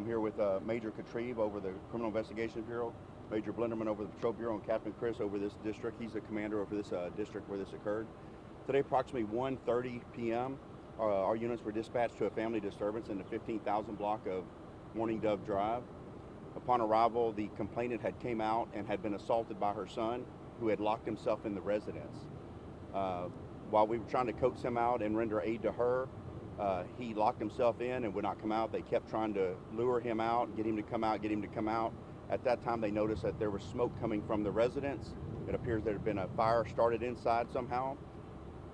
I'm here with Major Katreve over the Criminal Investigation Bureau, Major Blenderman over the Patrol Bureau, and Captain Chris over this district. He's the commander over this district where this occurred. Today, approximately 1:30 p.m., our units were dispatched to a family disturbance in the 15,000 block of Morning Dove Drive. Upon arrival, the complainant had came out and had been assaulted by her son, who had locked himself in the residence. While we were trying to coax him out and render aid to her, he locked himself in and would not come out. They kept trying to lure him out, get him to come out, get him to come out. At that time, they noticed that there was smoke coming from the residence. It appears there had been a fire started inside somehow.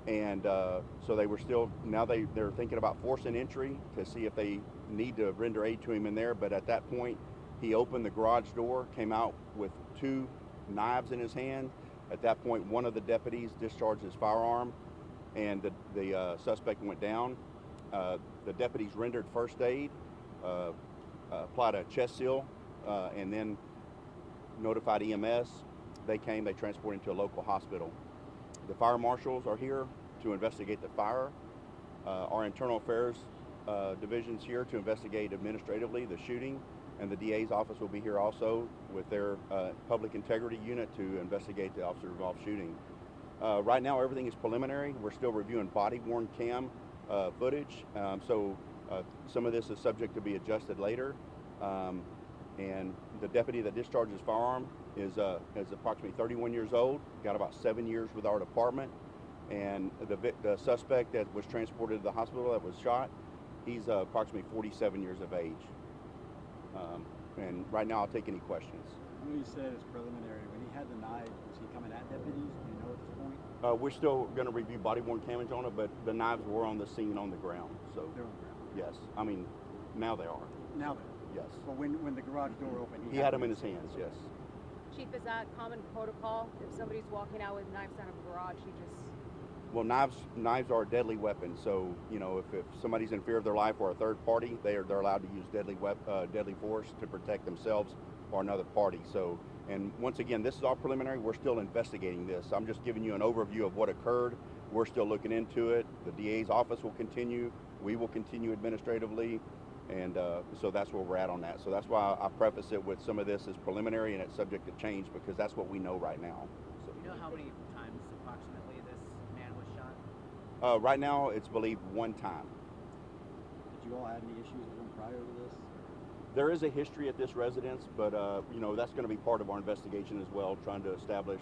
And so they were still, now they're thinking about forcing entry to see if they need to render aid to him in there. But at that point, he opened the garage door, came out with 2 knives in his hand. At that point, one of the deputies discharged his firearm, and the suspect went down. The deputies rendered first aid, applied a chest seal, and then notified EMS. They came, they transported him to a local hospital. The fire marshals are here to investigate the fire. Our internal affairs division's here to investigate administratively the shooting, and the DA's office will be here also with their public integrity unit to investigate the officer-involved shooting. Right now, everything is preliminary. We're still reviewing body-worn cam footage, so some of this is subject to be adjusted later. And the deputy that discharged his firearm is approximately 31 years old, got about 7 years with our department, and the suspect that was transported to the hospital that was shot, he's approximately 47 years of age. And right now I'll take any questions. I know you said it's preliminary. When he had the knife, was he coming at deputies? Do you know at this point? We're still going to review body-worn cameras on it, but the knives were on the scene on the ground. So They're on the ground. yes, I mean now they are. Now they're. Yes. But when the garage door opened, He had them in his hands. Yes. Chief, is that common protocol? If somebody's walking out with knives out of a garage, you just... Well, knives are a deadly weapon. So you know, if somebody's in fear of their life or a third party, they're allowed to use deadly force to protect themselves or another party. So, and once again, this is all preliminary. We're still investigating this. I'm just giving you an overview of what occurred. We're still looking into it. The DA's office will continue. We will continue administratively. And so that's where we're at on that. So that's why I preface it with some of this is preliminary and it's subject to change because that's what we know right now. So. Do you know how many times approximately this man was shot? Right now, it's believed 1 time. Did you all have any issues with him prior to this? There is a history at this residence, but you know that's going to be part of our investigation as well, trying to establish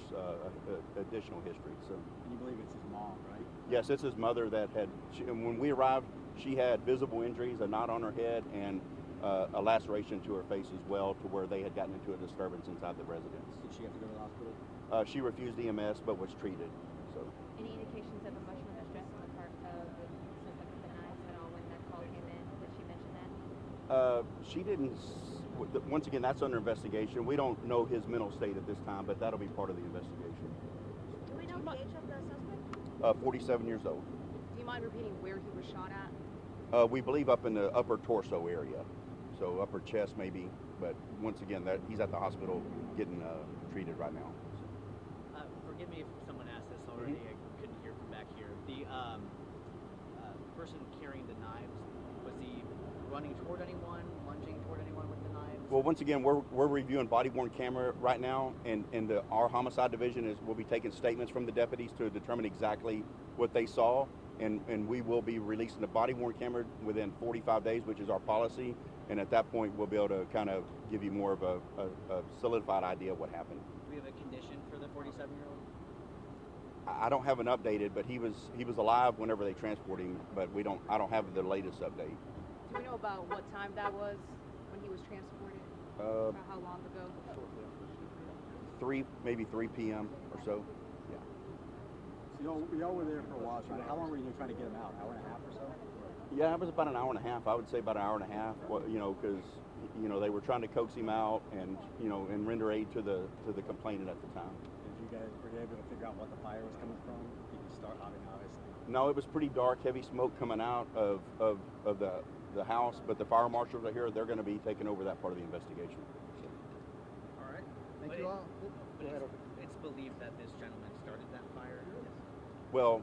additional history. So. And you believe it's his mom, right? Yes, it's his mother that had. And when we arrived, she had visible injuries, a knot on her head, and a laceration to her face as well, to where they had gotten into a disturbance inside the residence. Did she have to go to the hospital? She refused EMS, but was treated. So. Any indications of emotional distress on the part of the suspect with the knives at all when that call came in? Did she mention that? She didn't. Once again, that's under investigation. We don't know his mental state at this time, but that'll be part of the investigation. Do we know the age of the suspect? 47 years old. Do you mind repeating where he was shot at? We believe up in the upper torso area, so upper chest maybe. But once again, that he's at the hospital getting treated right now. Forgive me if someone asked this already. I couldn't hear from back here. The person carrying the knives, was he running toward anyone, lunging toward anyone with the knives? Well, once again, we're reviewing body-worn camera right now, and our homicide division will be taking statements from the deputies to determine exactly what they saw, and we will be releasing the body-worn camera within 45 days, which is our policy, and at that point we'll be able to kind of give you more of a solidified idea of what happened. Do we have a condition for the 47-year-old? I don't have an updated, but he was alive whenever they transported him, but I don't have the latest update. Do we know about what time that was when he was transported? About how long ago? Maybe 3 p.m. or so. Yeah. So y'all were there for a while, right? How long were you trying to get him out? Hour and a half or so? Yeah, it was about an hour and a half. I would say about an hour and a half. Well, you know, because they were trying to coax him out and and render aid to the complainant at the time. Were you able to figure out what the fire was coming from? You could start, obviously. No, it was pretty dark, heavy smoke coming out of the house. But the fire marshals are here. They're going to be taking over that part of the investigation. All right. Thank you all. But it's believed that this gentleman started that fire? Well,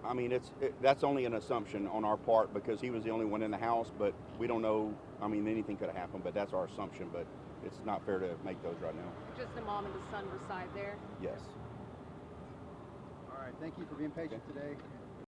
I mean, that's only an assumption on our part because he was the only one in the house, but we don't know. I mean, anything could have happened, but that's our assumption. But it's not fair to make those right now. Just the mom and the son reside there? Yes. All right, thank you for being patient today.